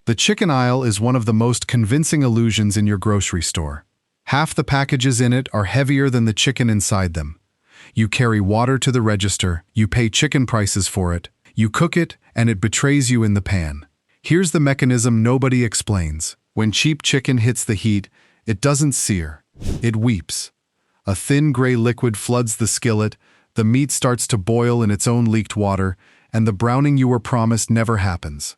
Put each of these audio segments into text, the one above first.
The chicken aisle is one of the most convincing illusions in your grocery store. Half the packages in it are heavier than the chicken inside them. You carry water to the register, you pay chicken prices for it, you cook it, and it betrays you in the pan. Here's the mechanism nobody explains. When cheap chicken hits the heat, it doesn't sear. It weeps. A thin gray liquid floods the skillet, the meat starts to boil in its own leaked water, and the browning you were promised never happens.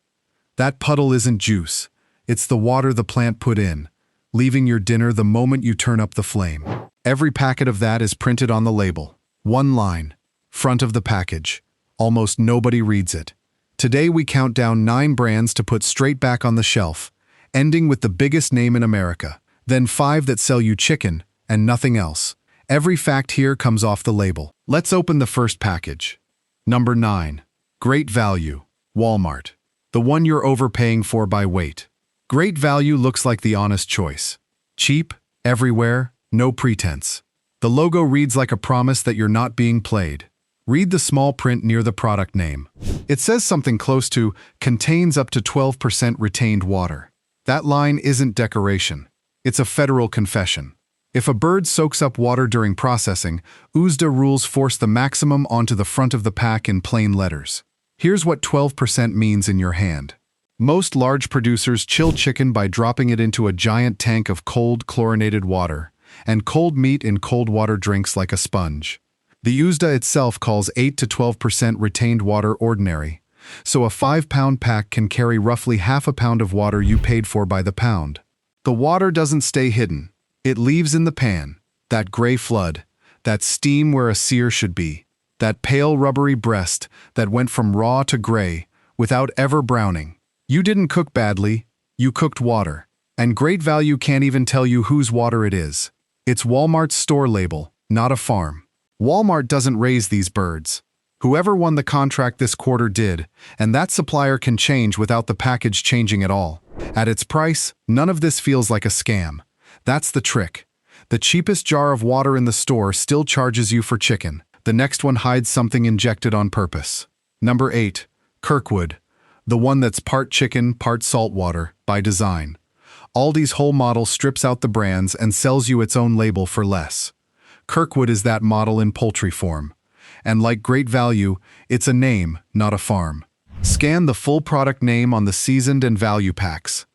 That puddle isn't juice. It's the water the plant put in, leaving your dinner the moment you turn up the flame. Every packet of that is printed on the label. One line, front of the package. Almost nobody reads it. Today we count down 9 brands to put straight back on the shelf, ending with the biggest name in America, then 5 that sell you chicken and nothing else. Every fact here comes off the label. Let's open the first package. Number 9. Great Value, Walmart. The one you're overpaying for by weight. Great Value looks like the honest choice. Cheap, everywhere, no pretense. The logo reads like a promise that you're not being played. Read the small print near the product name. It says something close to, contains up to 12% retained water. That line isn't decoration. It's a federal confession. If a bird soaks up water during processing, USDA rules force the maximum onto the front of the pack in plain letters. Here's what 12% means in your hand. Most large producers chill chicken by dropping it into a giant tank of cold, chlorinated water, and cold meat in cold water drinks like a sponge. The USDA itself calls 8 to 12% retained water ordinary, so a 5-pound pack can carry roughly half a pound of water you paid for by the pound. The water doesn't stay hidden. It leaves in the pan, that gray flood, that steam where a sear should be. That pale rubbery breast that went from raw to gray without ever browning. You didn't cook badly, you cooked water. And Great Value can't even tell you whose water it is. It's Walmart's store label, not a farm. Walmart doesn't raise these birds. Whoever won the contract this quarter did, and that supplier can change without the package changing at all. At its price, none of this feels like a scam. That's the trick. The cheapest jar of water in the store still charges you for chicken. The next one hides something injected on purpose. Number 8. Kirkwood. The one that's part chicken, part salt water, by design. Aldi's whole model strips out the brands and sells you its own label for less. Kirkwood is that model in poultry form. And like Great Value, it's a name, not a farm. Scan the full product name on the seasoned and value packs.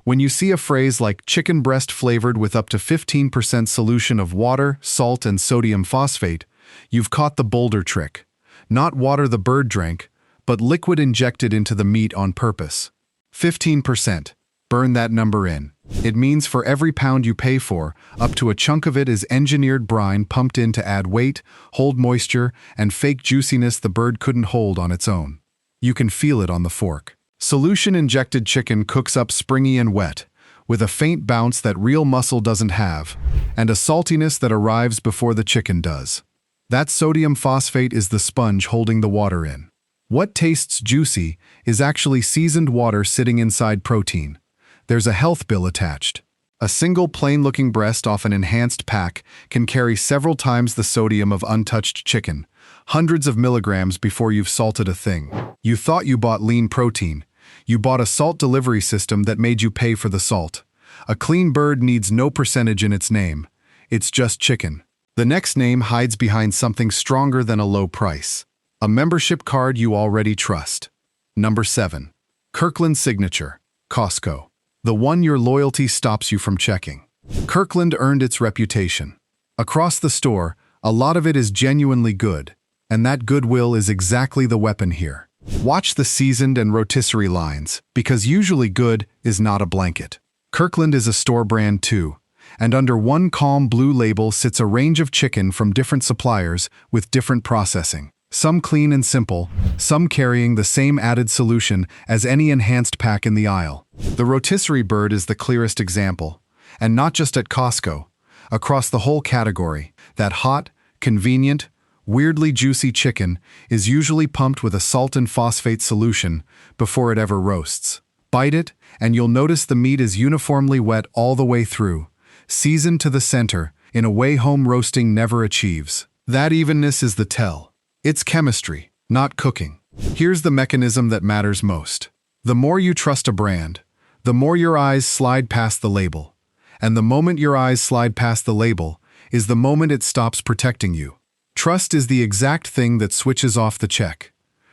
When you see a phrase like chicken breast flavored with up to 15% solution of water, salt, and sodium phosphate, you've caught the bolder trick. Not water the bird drank, but liquid injected into the meat on purpose. 15%. Burn that number in. It means for every pound you pay for, up to a chunk of it is engineered brine pumped in to add weight, hold moisture, and fake juiciness the bird couldn't hold on its own. You can feel it on the fork. Solution-injected chicken cooks up springy and wet, with a faint bounce that real muscle doesn't have, and a saltiness that arrives before the chicken does. That sodium phosphate is the sponge holding the water in. What tastes juicy is actually seasoned water sitting inside protein. There's a health bill attached. A single plain-looking breast off an enhanced pack can carry several times the sodium of untouched chicken, hundreds of milligrams before you've salted a thing. You thought you bought lean protein. You bought a salt delivery system that made you pay for the salt. A clean bird needs no percentage in its name. It's just chicken. The next name hides behind something stronger than a low price. A membership card you already trust. Number 7. Kirkland Signature, Costco. The one your loyalty stops you from checking. Kirkland earned its reputation. Across the store, a lot of it is genuinely good, and that goodwill is exactly the weapon here. Watch the seasoned and rotisserie lines, because usually good is not a blanket. Kirkland is a store brand too. And under one calm blue label sits a range of chicken from different suppliers with different processing. Some clean and simple, some carrying the same added solution as any enhanced pack in the aisle. The rotisserie bird is the clearest example, and not just at Costco. Across the whole category, that hot, convenient, weirdly juicy chicken is usually pumped with a salt and phosphate solution before it ever roasts. Bite it, and you'll notice the meat is uniformly wet all the way through, seasoned to the center in a way home roasting never achieves. That evenness is the tell. It's chemistry, not cooking. Here's the mechanism that matters most. The more you trust a brand, the more your eyes slide past the label. And the moment your eyes slide past the label is the moment it stops protecting you. Trust is the exact thing that switches off the check.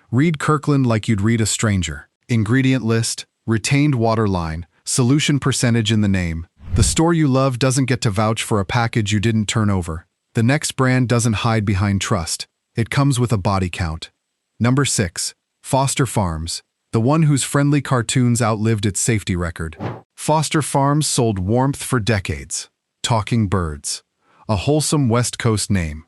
Read Kirkland like you'd read a stranger. Ingredient list, retained water line, solution percentage in the name. The store you love doesn't get to vouch for a package you didn't turn over. The next brand doesn't hide behind trust. It comes with a body count. Number 6. Foster Farms, the one whose friendly cartoons outlived its safety record. Foster Farms sold warmth for decades. Talking birds. A wholesome West Coast name.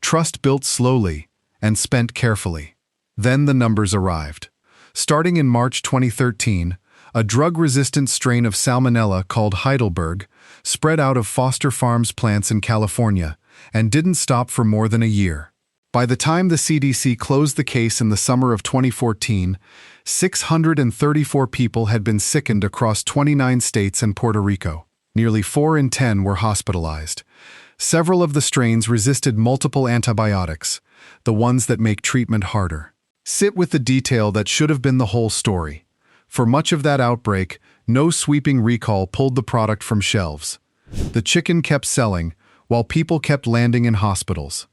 Trust built slowly and spent carefully. Then the numbers arrived. Starting in March 2013, a drug-resistant strain of salmonella called Heidelberg spread out of Foster Farms plants in California and didn't stop for more than a year. By the time the CDC closed the case in the summer of 2014, 634 people had been sickened across 29 states and Puerto Rico. Nearly 4 in 10 were hospitalized. Several of the strains resisted multiple antibiotics, the ones that make treatment harder. Sit with the detail that should have been the whole story. For much of that outbreak, no sweeping recall pulled the product from shelves. The chicken kept selling, while people kept landing in hospitals.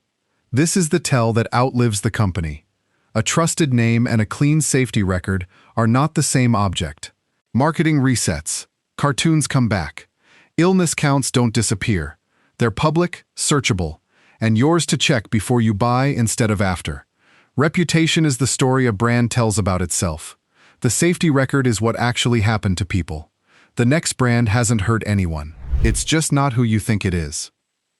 This is the tell that outlives the company. A trusted name and a clean safety record are not the same object. Marketing resets. Cartoons come back. Illness counts don't disappear. They're public, searchable, and yours to check before you buy instead of after. Reputation is the story a brand tells about itself. The safety record is what actually happened to people. The next brand hasn't hurt anyone. It's just not who you think it is.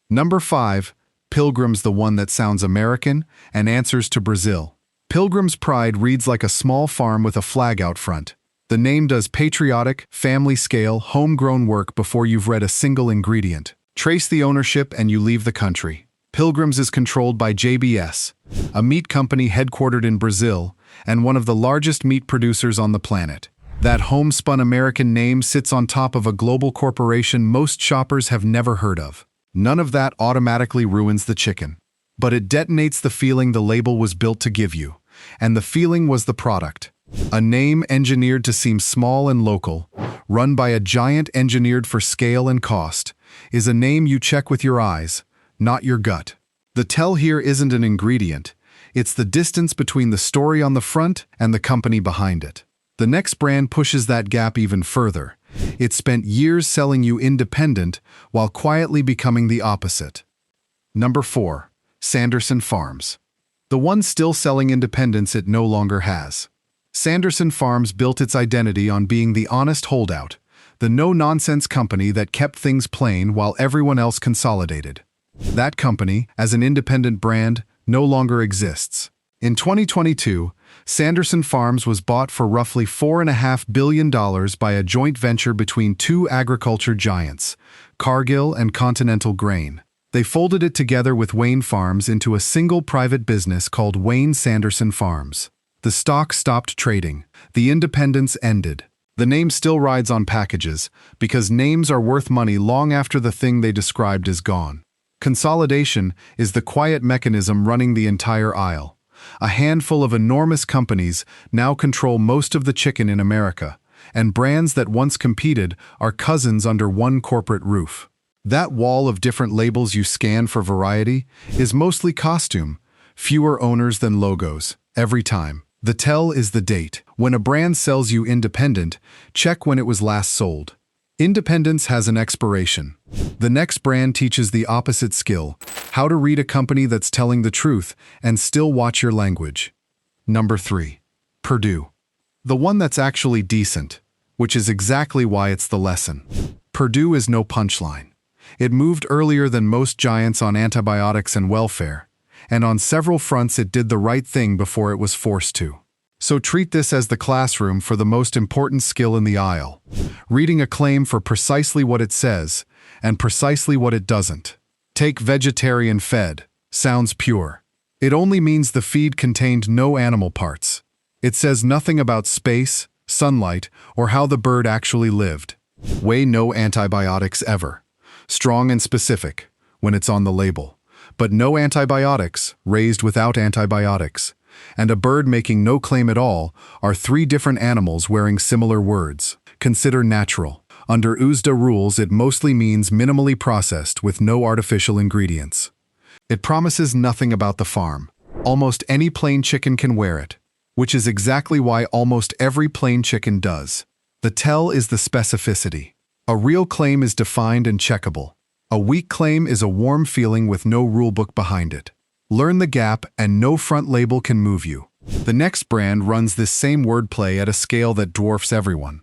Number 5. Pilgrim's, the one that sounds American and answers to Brazil. Pilgrim's Pride reads like a small farm with a flag out front. The name does patriotic, family-scale, homegrown work before you've read a single ingredient. Trace the ownership and you leave the country. Pilgrim's is controlled by JBS, a meat company headquartered in Brazil and one of the largest meat producers on the planet. That homespun American name sits on top of a global corporation most shoppers have never heard of. None of that automatically ruins the chicken. But it detonates the feeling the label was built to give you. And the feeling was the product. A name engineered to seem small and local, run by a giant engineered for scale and cost, is a name you check with your eyes, not your gut. The tell here isn't an ingredient. It's the distance between the story on the front and the company behind it. The next brand pushes that gap even further. It spent years selling you independent while quietly becoming the opposite. Number 4. Sanderson Farms. The one still selling independence it no longer has. Sanderson Farms built its identity on being the honest holdout, the no-nonsense company that kept things plain while everyone else consolidated. That company, as an independent brand, no longer exists. In 2022, Sanderson Farms was bought for roughly $4.5 billion by a joint venture between two agriculture giants, Cargill and Continental Grain. They folded it together with Wayne Farms into a single private business called Wayne Sanderson Farms. The stock stopped trading. The independence ended. The name still rides on packages, because names are worth money long after the thing they described is gone. Consolidation is the quiet mechanism running the entire aisle. A handful of enormous companies now control most of the chicken in America, and brands that once competed are cousins under one corporate roof. That wall of different labels you scan for variety is mostly costume, fewer owners than logos, every time. The tell is the date. When a brand sells you independent, check when it was last sold. Independence has an expiration. The next brand teaches the opposite skill, how to read a company that's telling the truth and still watch your language. Number 3. Purdue. The one that's actually decent, which is exactly why it's the lesson. Purdue is no punchline. It moved earlier than most giants on antibiotics and welfare, and on several fronts it did the right thing before it was forced to. So treat this as the classroom for the most important skill in the aisle, reading a claim for precisely what it says and precisely what it doesn't. Take vegetarian fed. Sounds pure. It only means the feed contained no animal parts. It says nothing about space, sunlight, or how the bird actually lived. Weigh no antibiotics ever. Strong and specific, when it's on the label. But no antibiotics, raised without antibiotics. And a bird making no claim at all are 3 different animals wearing similar words. consider natural. Under USDA rules, it mostly means minimally processed with no artificial ingredients. It promises nothing about the farm. Almost any plain chicken can wear it, which is exactly why almost every plain chicken does. The tell is the specificity. A real claim is defined and checkable. A weak claim is a warm feeling with no rulebook behind it. Learn the gap and no front label can move you. The next brand runs this same wordplay at a scale that dwarfs everyone.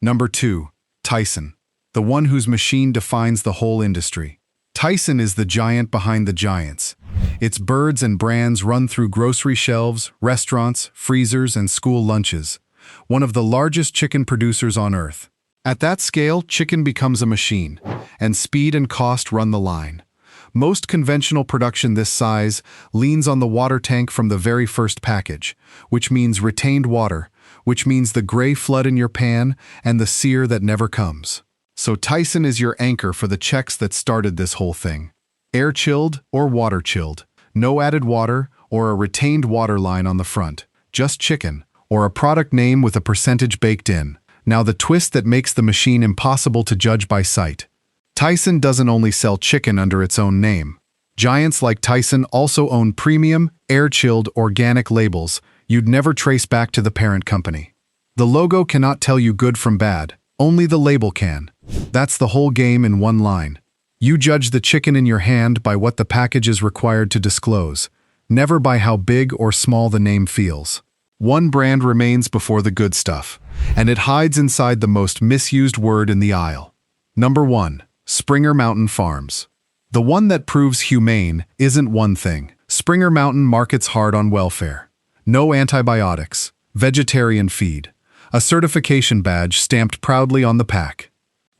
Number 2. Tyson, the one whose machine defines the whole industry. Tyson is the giant behind the giants. Its birds and brands run through grocery shelves, restaurants, freezers, and school lunches. One of the largest chicken producers on earth. At that scale, chicken becomes a machine, and speed and cost run the line. Most conventional production this size leans on the water tank from the very first package, which means retained water, which means the gray flood in your pan and the sear that never comes. So Tyson is your anchor for the checks that started this whole thing. Air-chilled or water-chilled. No added water or a retained water line on the front. Just chicken, or a product name with a percentage baked in. Now the twist that makes the machine impossible to judge by sight. Tyson doesn't only sell chicken under its own name. Giants like Tyson also own premium, air-chilled, organic labels you'd never trace back to the parent company. The logo cannot tell you good from bad, only the label can. That's the whole game in one line. You judge the chicken in your hand by what the package is required to disclose, never by how big or small the name feels. One brand remains before the good stuff, and it hides inside the most misused word in the aisle. Number 1. Springer Mountain Farms. The one that proves humane isn't one thing. Springer Mountain markets hard on welfare. No antibiotics, vegetarian feed, a certification badge stamped proudly on the pack.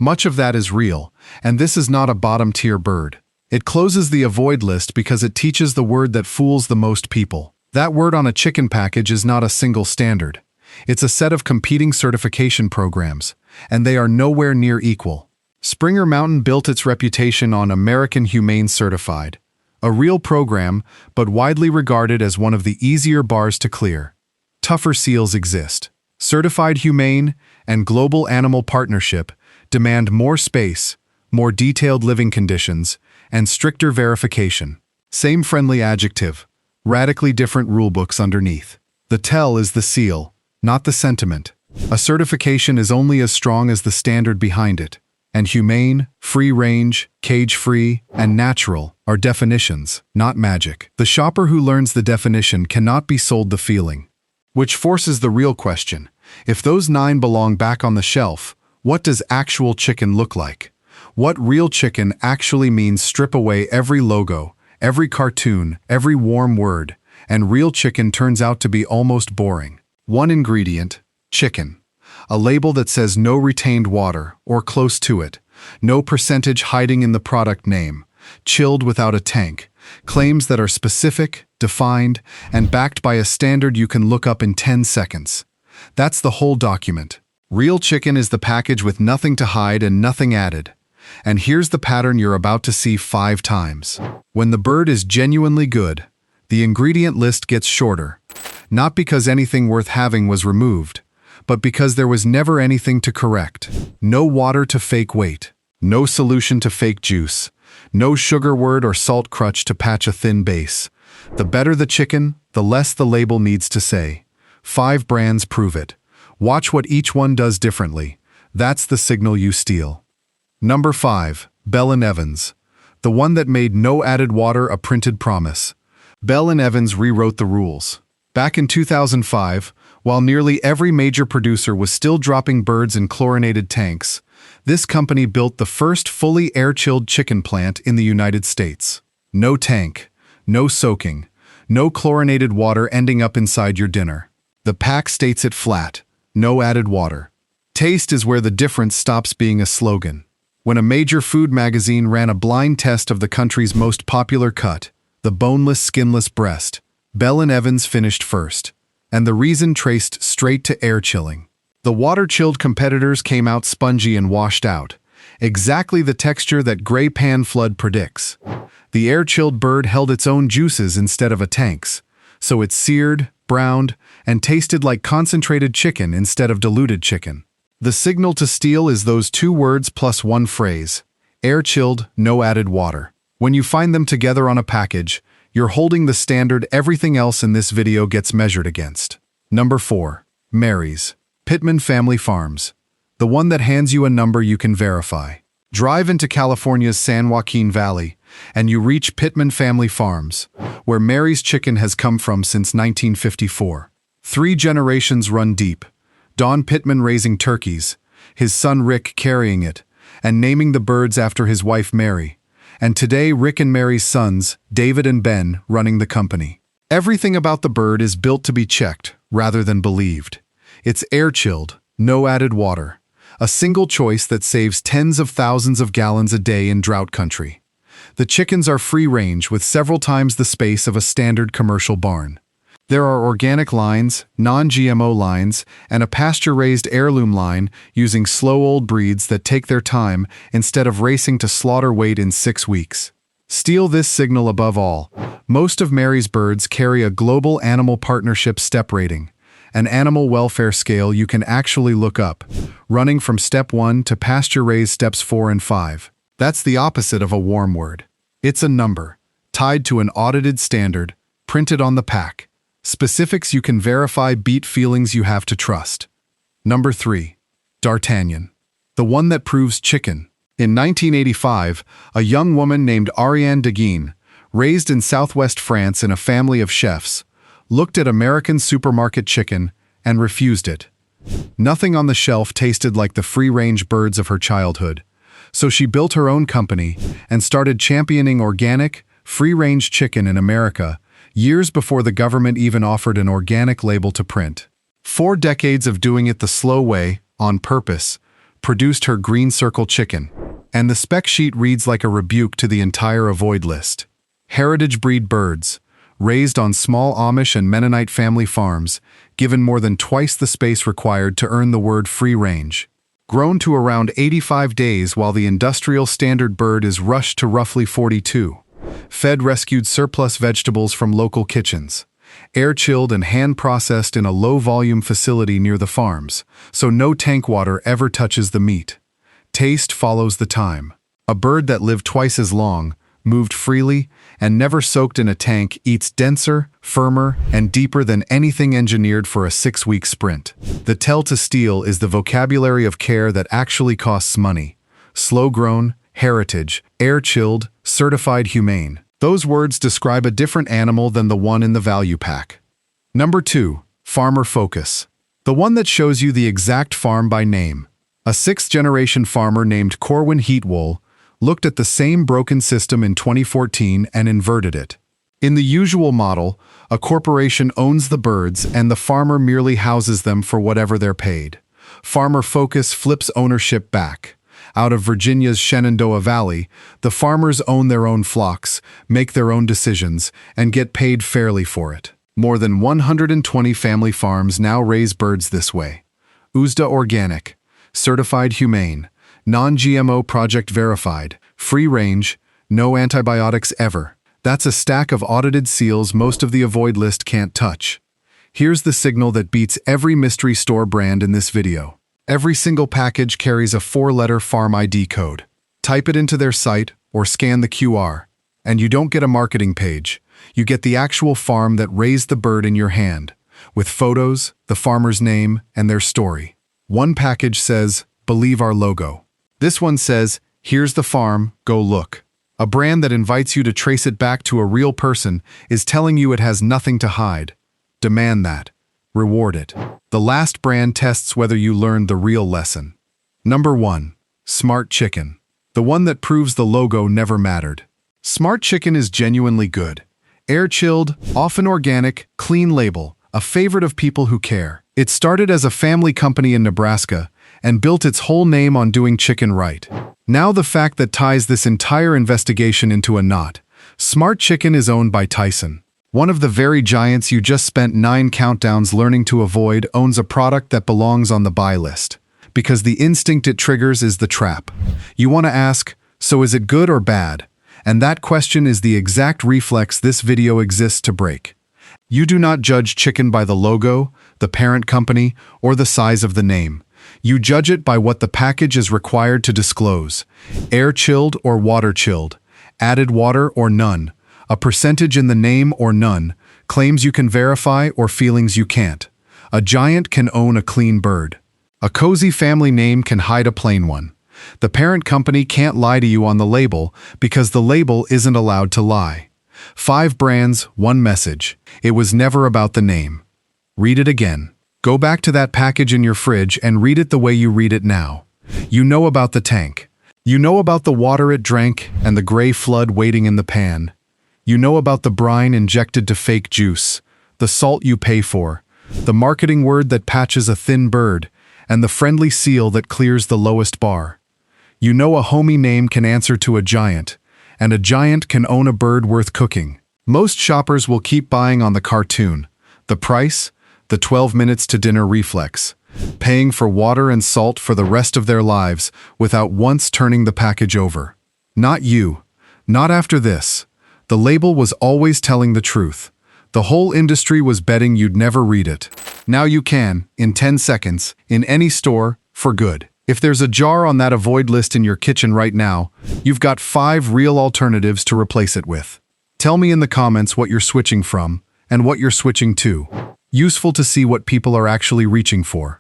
Much of that is real, and this is not a bottom-tier bird. It closes the avoid list because it teaches the word that fools the most people. That word on a chicken package is not a single standard. It's a set of competing certification programs, and they are nowhere near equal. Springer Mountain built its reputation on American Humane Certified, a real program, but widely regarded as one of the easier bars to clear. Tougher seals exist. Certified Humane and Global Animal Partnership demand more space, more detailed living conditions, and stricter verification. Same friendly adjective, radically different rulebooks underneath. The tell is the seal, not the sentiment. A certification is only as strong as the standard behind it. And humane, free-range, cage-free, and natural are definitions, not magic. The shopper who learns the definition cannot be sold the feeling. Which forces the real question. If those 9 belong back on the shelf, what does actual chicken look like? What real chicken actually means? Strip away every logo, every cartoon, every warm word, and real chicken turns out to be almost boring. One ingredient, chicken. A label that says no retained water, or close to it, no percentage hiding in the product name, chilled without a tank, claims that are specific, defined, and backed by a standard you can look up in 10 seconds. That's the whole document. Real chicken is the package with nothing to hide and nothing added. And here's the pattern you're about to see 5 times. When the bird is genuinely good, the ingredient list gets shorter, not because anything worth having was removed, but because there was never anything to correct. No water to fake weight, no solution to fake juice, no sugar word or salt crutch to patch a thin base. The better the chicken, the less the label needs to say. 5 brands prove it. Watch what each one does differently. That's the signal you steal. Number 5. Bell & Evans. The one that made no added water a printed promise. Bell & Evans rewrote the rules. Back in 2005, while nearly every major producer was still dropping birds in chlorinated tanks, this company built the first fully air-chilled chicken plant in the United States. No tank, no soaking, no chlorinated water ending up inside your dinner. The pack states it flat, no added water. Taste is where the difference stops being a slogan. When a major food magazine ran a blind test of the country's most popular cut, the boneless, skinless breast, Bell & Evans finished first, and the reason traced straight to air chilling. The water-chilled competitors came out spongy and washed out, exactly the texture that gray pan flood predicts. The air-chilled bird held its own juices instead of a tank's, so it seared, browned, and tasted like concentrated chicken instead of diluted chicken. The signal to steal is those 2 words plus 1 phrase: air-chilled, no added water. When you find them together on a package, you're holding the standard everything else in this video gets measured against. Number 4. Mary's. Pittman Family Farms. The one that hands you a number you can verify. Drive into California's San Joaquin Valley, and you reach Pittman Family Farms, where Mary's chicken has come from since 1954. 3 generations run deep. Don Pittman raising turkeys, his son Rick carrying it, and naming the birds after his wife Mary. And today Rick and Mary's sons, David and Ben, running the company. Everything about the bird is built to be checked, rather than believed. It's air-chilled, no added water. A single choice that saves tens of thousands of gallons a day in drought country. The chickens are free-range with several times the space of a standard commercial barn. There are organic lines, non-GMO lines, and a pasture-raised heirloom line using slow old breeds that take their time instead of racing to slaughter weight in 6 weeks. Steal this signal above all. Most of Mary's birds carry a global animal partnership step rating, an animal welfare scale you can actually look up, running from step 1 to pasture-raised steps 4 and 5. That's the opposite of a warm word. It's a number, tied to an audited standard, printed on the pack. Specifics you can verify beat feelings you have to trust. Number 3. D'Artagnan. The one that proves chicken. In 1985, a young woman named Ariane Deguine, raised in southwest France in a family of chefs, looked at American supermarket chicken and refused it. Nothing on the shelf tasted like the free-range birds of her childhood, so she built her own company and started championing organic, free-range chicken in America, years before the government even offered an organic label to print. 4 decades of doing it the slow way, on purpose, produced her green circle chicken, and the spec sheet reads like a rebuke to the entire avoid list. Heritage breed birds, raised on small Amish and Mennonite family farms, given more than twice the space required to earn the word free range. Grown to around 85 days while the industrial standard bird is rushed to roughly 42. Fed rescued surplus vegetables from local kitchens. Air-chilled and hand-processed in a low-volume facility near the farms, so no tank water ever touches the meat. Taste follows the time. A bird that lived twice as long, moved freely, and never soaked in a tank eats denser, firmer, and deeper than anything engineered for a 6-week sprint. The tell to steal is the vocabulary of care that actually costs money. Slow-grown, heritage, air-chilled, certified humane. Those words describe a different animal than the one in the value pack. Number 2. Farmer Focus. The one that shows you the exact farm by name. A 6th-generation farmer named Corwin Heatwool looked at the same broken system in 2014 and inverted it. In the usual model, a corporation owns the birds and the farmer merely houses them for whatever they're paid. Farmer Focus flips ownership back. Out of Virginia's Shenandoah Valley, the farmers own their own flocks, make their own decisions, and get paid fairly for it. More than 120 family farms now raise birds this way. USDA Organic, Certified Humane, Non-GMO Project Verified, Free Range, No Antibiotics Ever. That's a stack of audited seals most of the avoid list can't touch. Here's the signal that beats every mystery store brand in this video. Every single package carries a 4-letter farm ID code. Type it into their site or scan the QR, and you don't get a marketing page. You get the actual farm that raised the bird in your hand, with photos, the farmer's name, and their story. One package says, "Believe our logo." This one says, "Here's the farm, go look." A brand that invites you to trace it back to a real person is telling you it has nothing to hide. Demand that. Reward it. The last brand tests whether you learned the real lesson. Number 1. Smart Chicken. The one that proves the logo never mattered. Smart Chicken is genuinely good. Air-chilled, often organic, clean label, a favorite of people who care. It started as a family company in Nebraska and built its whole name on doing chicken right. Now the fact that ties this entire investigation into a knot. Smart Chicken is owned by Tyson. One of the very giants you just spent 9 countdowns learning to avoid owns a product that belongs on the buy list. Because the instinct it triggers is the trap. You want to ask, so is it good or bad? And that question is the exact reflex this video exists to break. You do not judge chicken by the logo, the parent company, or the size of the name. You judge it by what the package is required to disclose: air-chilled or water-chilled, added water or none, a percentage in the name or none, claims you can verify or feelings you can't. A giant can own a clean bird. A cozy family name can hide a plain one. The parent company can't lie to you on the label because the label isn't allowed to lie. 5 brands, 1 message. It was never about the name. Read it again. Go back to that package in your fridge and read it the way you read it now. You know about the tank. You know about the water it drank and the gray flood waiting in the pan. You know about the brine injected to fake juice, the salt you pay for, the marketing word that patches a thin bird, and the friendly seal that clears the lowest bar. You know a homey name can answer to a giant, and a giant can own a bird worth cooking. Most shoppers will keep buying on the cartoon, the price, the 12 minutes to dinner reflex, paying for water and salt for the rest of their lives without once turning the package over. Not you. Not after this. The label was always telling the truth. The whole industry was betting you'd never read it. Now you can, in 10 seconds, in any store, for good. If there's a jar on that avoid list in your kitchen right now, you've got 5 real alternatives to replace it with. Tell me in the comments what you're switching from and what you're switching to. Useful to see what people are actually reaching for.